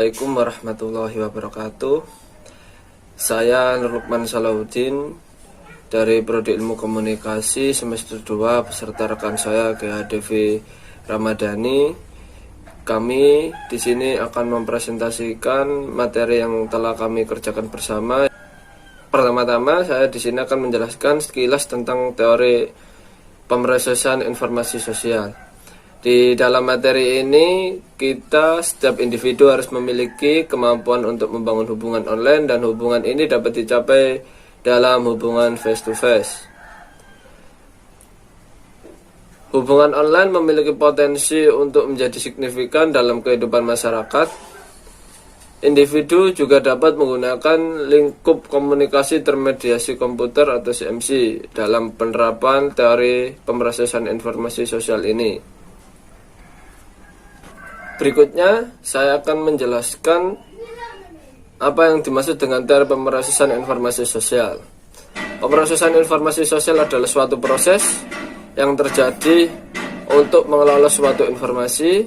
Assalamualaikum warahmatullahi wabarakatuh. Saya Nur Lukman Salahuddin dari Prodi Ilmu Komunikasi semester 2 beserta rekan saya GHDV Ramadhani. Kami di sini akan mempresentasikan materi yang telah kami kerjakan bersama. Pertama-tama saya di sini akan menjelaskan sekilas tentang teori pemrosesan informasi sosial. Di dalam materi ini, setiap individu harus memiliki kemampuan untuk membangun hubungan online, dan hubungan ini dapat dicapai dalam hubungan face-to-face. Hubungan online memiliki potensi untuk menjadi signifikan dalam kehidupan masyarakat. Individu juga dapat menggunakan lingkup komunikasi termediasi komputer atau CMC dalam penerapan teori pemrosesan informasi sosial ini. Berikutnya, saya akan menjelaskan apa yang dimaksud dengan teori pemrosesan informasi sosial. Pemrosesan informasi sosial adalah suatu proses yang terjadi untuk mengelola suatu informasi,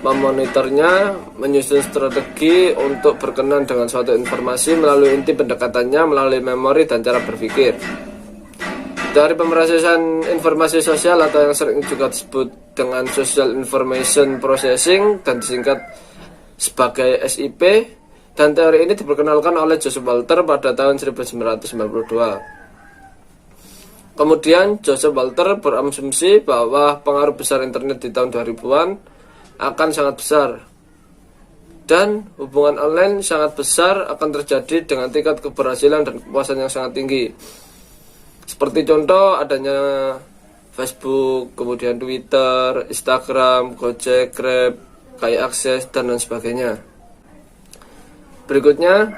memonitornya, menyusun strategi untuk berkenan dengan suatu informasi melalui inti pendekatannya, melalui memori dan cara berpikir. Teori pemrosesan informasi sosial atau yang sering juga disebut dengan Social Information Processing dan disingkat sebagai SIP, dan teori ini diperkenalkan oleh Joseph Walter pada tahun 1992. Kemudian Joseph Walter berasumsi bahwa pengaruh besar internet di tahun 2000-an akan sangat besar, dan hubungan online sangat besar akan terjadi dengan tingkat keberhasilan dan kepuasan yang sangat tinggi. Seperti contoh adanya Facebook, kemudian Twitter, Instagram, Gojek, Grab, Kayak Akses, dan lain sebagainya. Berikutnya,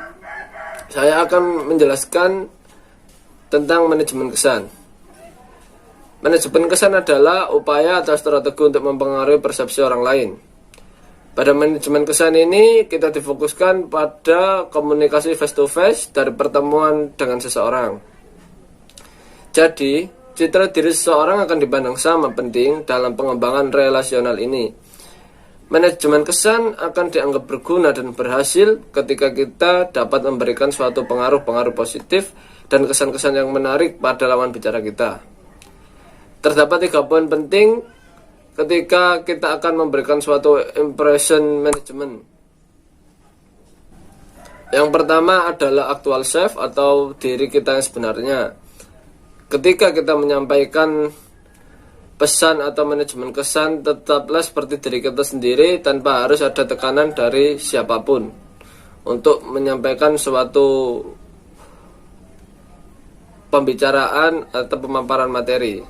saya akan menjelaskan tentang manajemen kesan. Manajemen kesan adalah upaya atau strategi untuk mempengaruhi persepsi orang lain. Pada manajemen kesan ini, kita difokuskan pada komunikasi face-to-face dari pertemuan dengan seseorang. Jadi, citra diri seseorang akan dipandang sama penting dalam pengembangan relasional ini. Manajemen kesan akan dianggap berguna dan berhasil ketika kita dapat memberikan suatu pengaruh-pengaruh positif dan kesan-kesan yang menarik pada lawan bicara kita. Terdapat 3 poin penting ketika kita akan memberikan suatu impression management. Yang pertama adalah actual self atau diri kita yang sebenarnya. Ketika kita menyampaikan pesan atau manajemen kesan, tetaplah seperti diri kita sendiri tanpa harus ada tekanan dari siapapun untuk menyampaikan suatu pembicaraan atau pemaparan materi.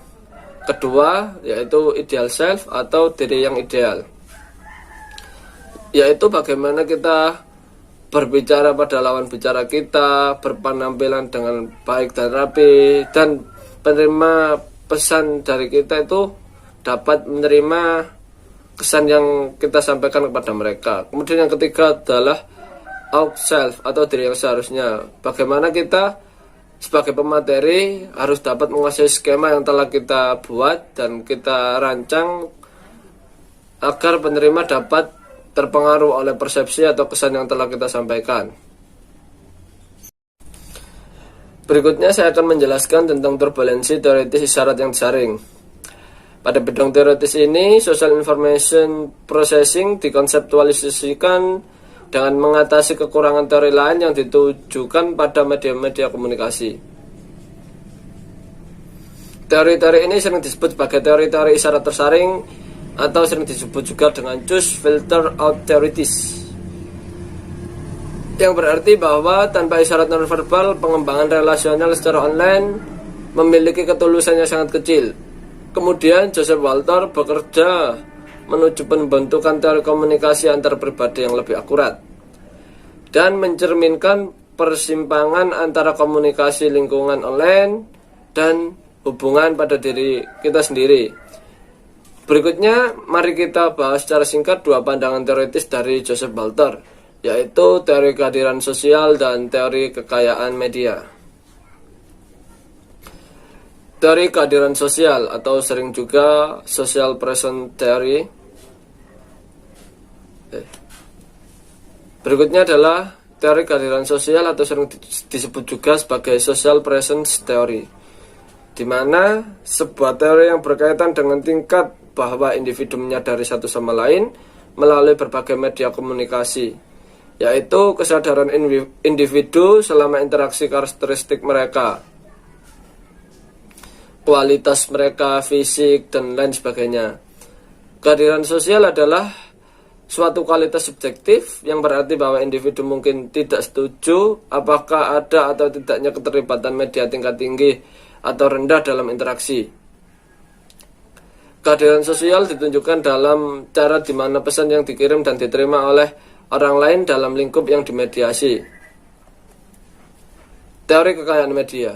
Kedua, yaitu ideal self atau diri yang ideal, yaitu bagaimana kita berbicara pada lawan bicara kita, berpenampilan dengan baik dan rapi, dan penerima pesan dari kita itu dapat menerima kesan yang kita sampaikan kepada mereka. Kemudian yang ketiga adalah out self atau diri yang seharusnya. Bagaimana kita sebagai pemateri harus dapat menguasai skema yang telah kita buat dan kita rancang agar penerima dapat terpengaruh oleh persepsi atau kesan yang telah kita sampaikan. Berikutnya saya akan menjelaskan tentang turbulensi teoritis isyarat yang disaring. Pada bidang teoritis ini, Social Information Processing dikonseptualisasikan dengan mengatasi kekurangan teori lain yang ditujukan pada media-media komunikasi. Teori-teori ini sering disebut sebagai teori-teori isyarat tersaring atau sering disebut juga dengan choose filter out theorities, yang berarti bahwa tanpa isyarat nonverbal, pengembangan relasional secara online memiliki ketulusan yang sangat kecil. Kemudian Joseph Walter bekerja menuju pembentukan teori komunikasi antar pribadi yang lebih akurat dan mencerminkan persimpangan antara komunikasi lingkungan online dan hubungan pada diri kita sendiri. Berikutnya, mari kita bahas secara singkat 2 pandangan teoritis dari Joseph Walter, yaitu teori kehadiran sosial dan teori kekayaan media. Teori kehadiran sosial atau sering juga social presence theory Berikutnya adalah teori kehadiran sosial atau sering disebut juga sebagai social presence theory, di mana sebuah teori yang berkaitan dengan tingkat bahwa individu menyadari satu sama lain melalui berbagai media komunikasi, yaitu kesadaran individu selama interaksi karakteristik mereka, kualitas mereka, fisik, dan lain sebagainya. Kehadiran sosial adalah suatu kualitas subjektif yang berarti bahwa individu mungkin tidak setuju apakah ada atau tidaknya keterlibatan media tingkat tinggi atau rendah dalam interaksi. Kehadiran sosial ditunjukkan dalam cara di mana pesan yang dikirim dan diterima oleh orang lain dalam lingkup yang dimediasi. Teori kekayaan media.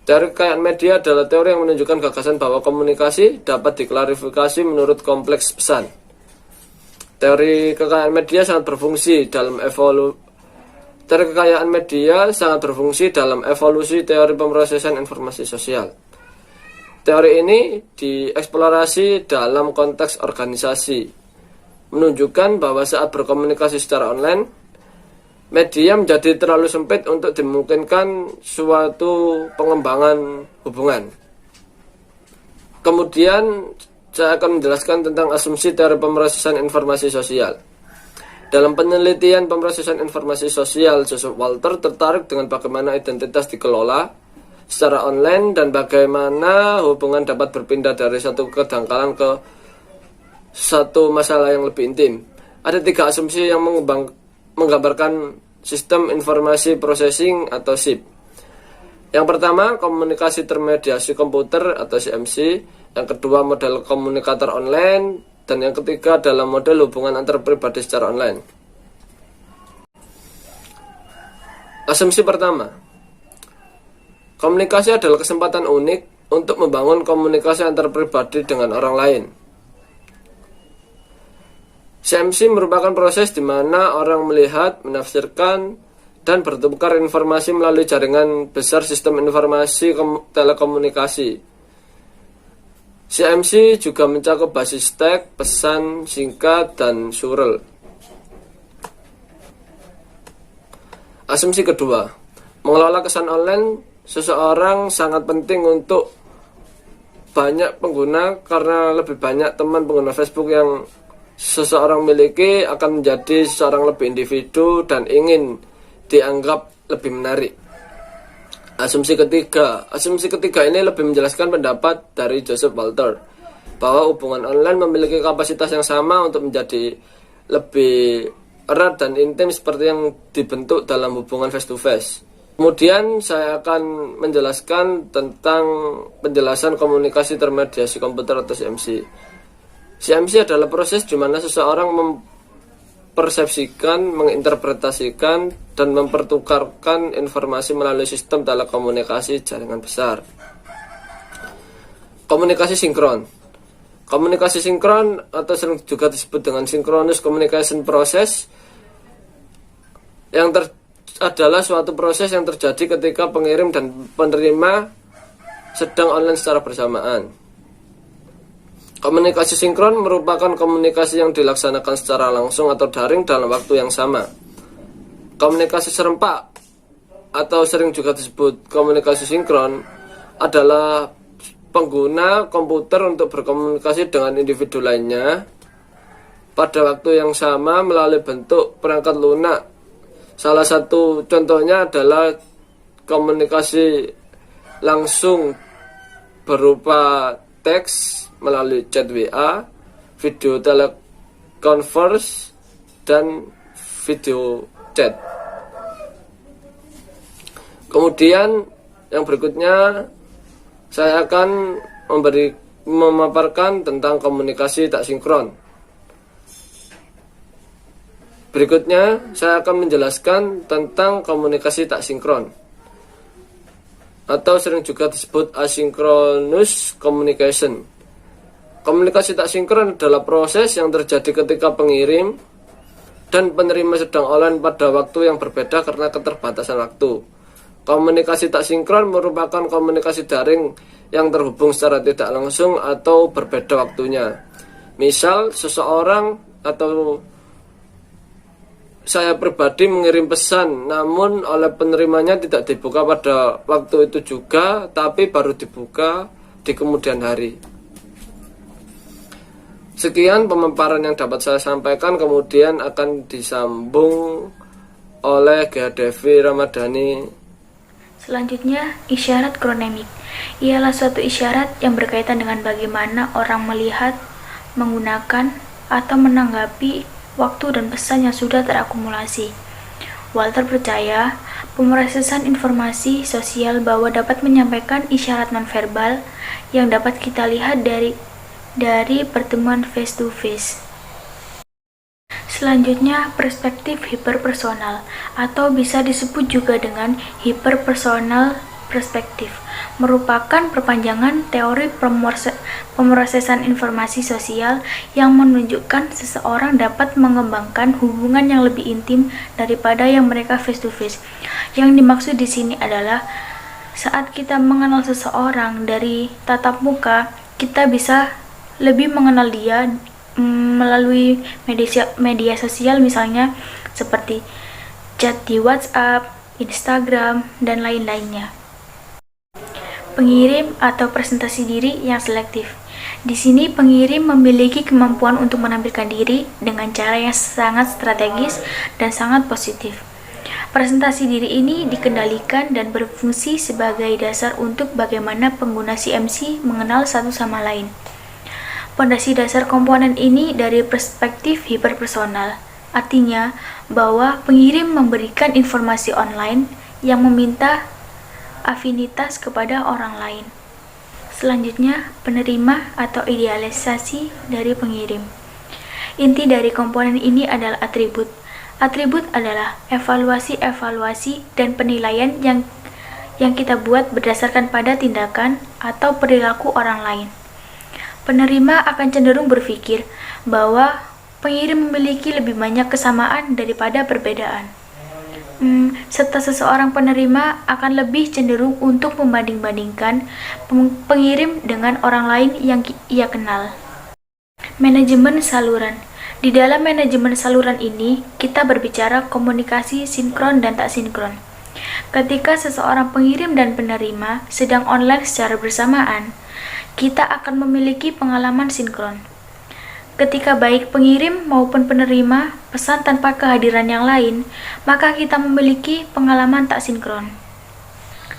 Teori kekayaan media adalah teori yang menunjukkan gagasan bahwa komunikasi dapat diklarifikasi menurut kompleks pesan. Teori kekayaan media sangat berfungsi dalam evolusi teori pemrosesan informasi sosial. Teori ini dieksplorasi dalam konteks organisasi, menunjukkan bahwa saat berkomunikasi secara online, media menjadi terlalu sempit untuk dimungkinkan suatu pengembangan hubungan. Kemudian saya akan menjelaskan tentang asumsi teori pemrosesan informasi sosial. Dalam penelitian pemrosesan informasi sosial, Joseph Walter tertarik dengan bagaimana identitas dikelola secara online dan bagaimana hubungan dapat berpindah dari satu kedangkalan ke satu masalah yang lebih intim. Ada 3 asumsi yang menggambarkan sistem informasi processing atau SIP. Yang pertama, komunikasi termediasi komputer atau CMC. Yang kedua, model komunikator online. Dan yang ketiga adalah model hubungan antar pribadi secara online. Asumsi pertama, komunikasi adalah kesempatan unik untuk membangun komunikasi antar pribadi dengan orang lain. CMC merupakan proses di mana orang melihat, menafsirkan, dan bertukar informasi melalui jaringan besar sistem informasi telekomunikasi. CMC juga mencakup basis teks, pesan singkat, dan surel. Asumsi kedua, mengelola kesan online seseorang sangat penting untuk banyak pengguna karena lebih banyak teman pengguna Facebook yang seseorang miliki akan menjadi seseorang lebih individu dan ingin dianggap lebih menarik. Asumsi ketiga ini lebih menjelaskan pendapat dari Joseph Walter bahwa hubungan online memiliki kapasitas yang sama untuk menjadi lebih erat dan intim seperti yang dibentuk dalam hubungan face to face. Kemudian saya akan menjelaskan tentang penjelasan komunikasi termediasi komputer atau CMC. CMC adalah proses di mana seseorang mempersepsikan, menginterpretasikan, dan mempertukarkan informasi melalui sistem telekomunikasi jaringan besar. Komunikasi sinkron. Komunikasi sinkron atau sering juga disebut dengan synchronous communication process adalah suatu proses yang terjadi ketika pengirim dan penerima sedang online secara bersamaan. Komunikasi sinkron merupakan komunikasi yang dilaksanakan secara langsung atau daring dalam waktu yang sama. Komunikasi serempak atau sering juga disebut komunikasi sinkron adalah pengguna komputer untuk berkomunikasi dengan individu lainnya pada waktu yang sama melalui bentuk perangkat lunak. Salah satu contohnya adalah komunikasi langsung berupa teks melalui chat WA, video teleconference, dan video chat. Kemudian yang berikutnya saya akan memaparkan tentang komunikasi tak sinkron. Berikutnya saya akan menjelaskan tentang komunikasi tak sinkron atau sering juga disebut asynchronous communication. Komunikasi tak sinkron adalah proses yang terjadi ketika pengirim dan penerima sedang online pada waktu yang berbeda karena keterbatasan waktu. Komunikasi tak sinkron merupakan komunikasi daring yang terhubung secara tidak langsung atau berbeda waktunya. Misal, seseorang atau saya pribadi mengirim pesan, namun oleh penerimanya tidak dibuka pada waktu itu juga, tapi baru dibuka di kemudian hari. Sekian pemaparan yang dapat saya sampaikan, kemudian akan disambung oleh Gaya Devi Ramadhani. Selanjutnya, isyarat kronemik. Ialah suatu isyarat yang berkaitan dengan bagaimana orang melihat, menggunakan, atau menanggapi waktu dan pesan yang sudah terakumulasi. Walter percaya, pemrosesan informasi sosial bahwa dapat menyampaikan isyarat nonverbal yang dapat kita lihat dari pertemuan face to face. Selanjutnya, perspektif hiperpersonal atau bisa disebut juga dengan hiperpersonal perspektif merupakan perpanjangan teori pemrosesan informasi sosial yang menunjukkan seseorang dapat mengembangkan hubungan yang lebih intim daripada yang mereka face to face. Yang dimaksud di sini adalah saat kita mengenal seseorang dari tatap muka, kita bisa lebih mengenal dia melalui media sosial, misalnya seperti chat di WhatsApp, Instagram, dan lain-lainnya. Pengirim atau presentasi diri yang selektif. Di sini pengirim memiliki kemampuan untuk menampilkan diri dengan cara yang sangat strategis dan sangat positif. Presentasi diri ini dikendalikan dan berfungsi sebagai dasar untuk bagaimana pengguna CMC mengenal satu sama lain. Pondasi dasar komponen ini dari perspektif hiperpersonal, artinya bahwa pengirim memberikan informasi online yang meminta afinitas kepada orang lain. Selanjutnya, penerima atau idealisasi dari pengirim. Inti dari komponen ini adalah atribut. Atribut adalah evaluasi dan penilaian yang kita buat berdasarkan pada tindakan atau perilaku orang lain. Penerima akan cenderung berpikir bahwa pengirim memiliki lebih banyak kesamaan daripada perbedaan. Serta seseorang penerima akan lebih cenderung untuk membanding-bandingkan pengirim dengan orang lain yang ia kenal. Manajemen saluran. Di dalam manajemen saluran ini, kita berbicara komunikasi sinkron dan tak sinkron. Ketika seseorang pengirim dan penerima sedang online secara bersamaan, kita akan memiliki pengalaman sinkron. Ketika baik pengirim maupun penerima pesan tanpa kehadiran yang lain, maka kita memiliki pengalaman tak sinkron.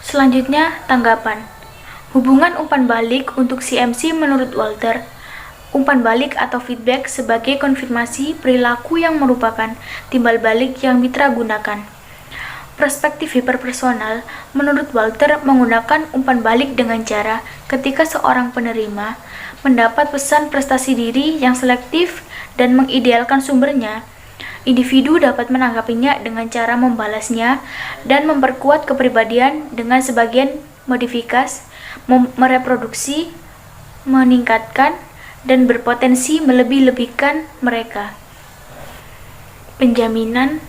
Selanjutnya, tanggapan. Hubungan umpan balik untuk CMC menurut Walter. Umpan balik atau feedback sebagai konfirmasi perilaku yang merupakan timbal balik yang mitra gunakan. Perspektif hiperpersonal menurut Walter menggunakan umpan balik dengan cara ketika seorang penerima mendapat pesan prestasi diri yang selektif dan mengidealkan sumbernya, individu dapat menanggapinya dengan cara membalasnya dan memperkuat kepribadian dengan sebagian modifikasi, mereproduksi, meningkatkan, dan berpotensi melebih-lebihkan mereka. Penjaminan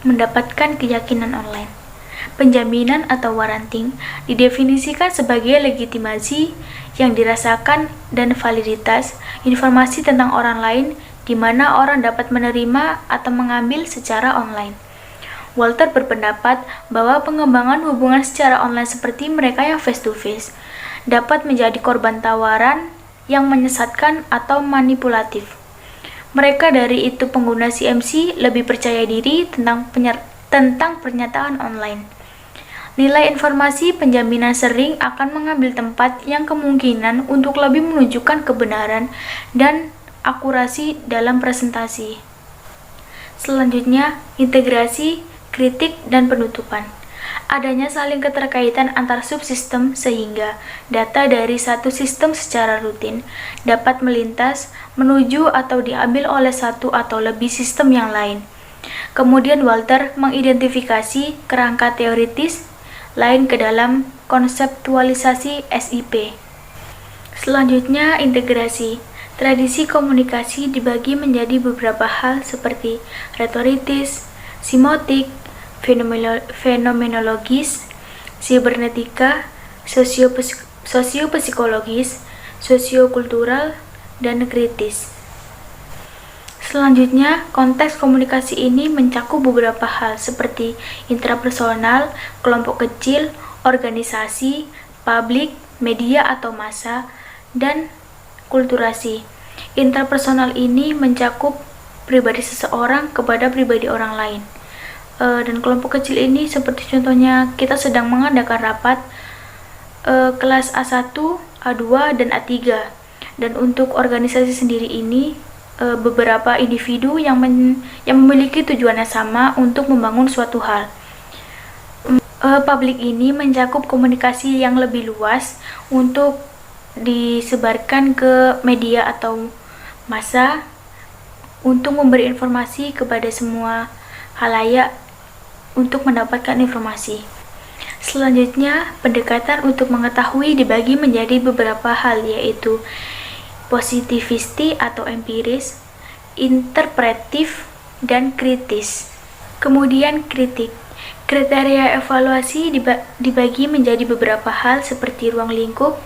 mendapatkan keyakinan online. Penjaminan atau waranting didefinisikan sebagai legitimasi yang dirasakan dan validitas informasi tentang orang lain di mana orang dapat menerima atau mengambil secara online. Walter berpendapat bahwa pengembangan hubungan secara online seperti mereka yang face to face dapat menjadi korban tawaran yang menyesatkan atau manipulatif. Mereka dari itu pengguna CMC lebih percaya diri tentang pernyataan online. Nilai informasi penjaminan sering akan mengambil tempat yang kemungkinan untuk lebih menunjukkan kebenaran dan akurasi dalam presentasi. Selanjutnya, integrasi, kritik, dan penutupan. Adanya saling keterkaitan antar subsistem sehingga data dari satu sistem secara rutin dapat melintas, menuju atau diambil oleh satu atau lebih sistem yang lain. Kemudian Walter mengidentifikasi kerangka teoritis lain ke dalam konseptualisasi SIP. Selanjutnya, integrasi. Tradisi komunikasi dibagi menjadi beberapa hal seperti retoritis, semiotik, fenomenologis, sibernetika, sosiopsikologis, sosiokultural, dan kritis. Selanjutnya, konteks komunikasi ini mencakup beberapa hal seperti intrapersonal, kelompok kecil, organisasi, publik, media atau massa, dan kulturasi. Intrapersonal ini mencakup pribadi seseorang kepada pribadi orang lain. Dan kelompok kecil ini seperti contohnya kita sedang mengadakan rapat kelas A1, A2, dan A3. Dan untuk organisasi sendiri ini beberapa individu yang memiliki tujuan yang sama untuk membangun suatu hal. Publik ini mencakup komunikasi yang lebih luas untuk disebarkan ke media atau massa untuk memberi informasi kepada semua khalayak untuk mendapatkan informasi. Selanjutnya, pendekatan untuk mengetahui dibagi menjadi beberapa hal, yaitu positivisti atau empiris, interpretif, dan kritis. Kemudian kritik. Kriteria evaluasi dibagi menjadi beberapa hal seperti ruang lingkup,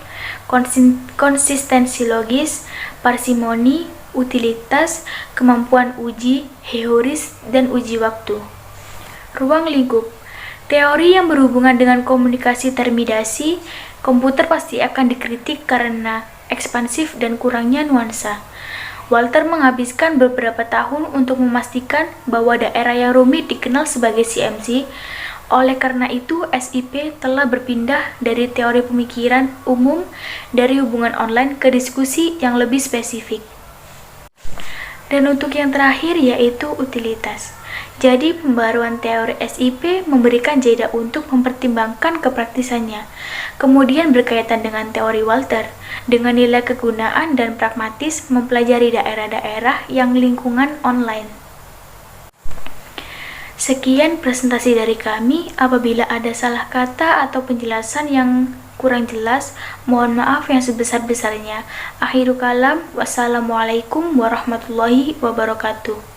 konsistensi logis, parsimoni, utilitas, kemampuan uji, heuris, dan uji waktu. Ruang lingkup. Teori yang berhubungan dengan komunikasi termidasi, komputer pasti akan dikritik karena ekspansif dan kurangnya nuansa. Walter menghabiskan beberapa tahun untuk memastikan bahwa daerah yang rumit dikenal sebagai CMC. Oleh karena itu, SIP telah berpindah dari teori pemikiran umum dari hubungan online ke diskusi yang lebih spesifik. Dan untuk yang terakhir yaitu utilitas. Jadi, pembaruan teori SIP memberikan jeda untuk mempertimbangkan kepraktisannya. Kemudian berkaitan dengan teori Walter, dengan nilai kegunaan dan pragmatis mempelajari daerah-daerah yang lingkungan online. Sekian presentasi dari kami. Apabila ada salah kata atau penjelasan yang kurang jelas, mohon maaf yang sebesar-besarnya. Akhirul kalam, wassalamualaikum warahmatullahi wabarakatuh.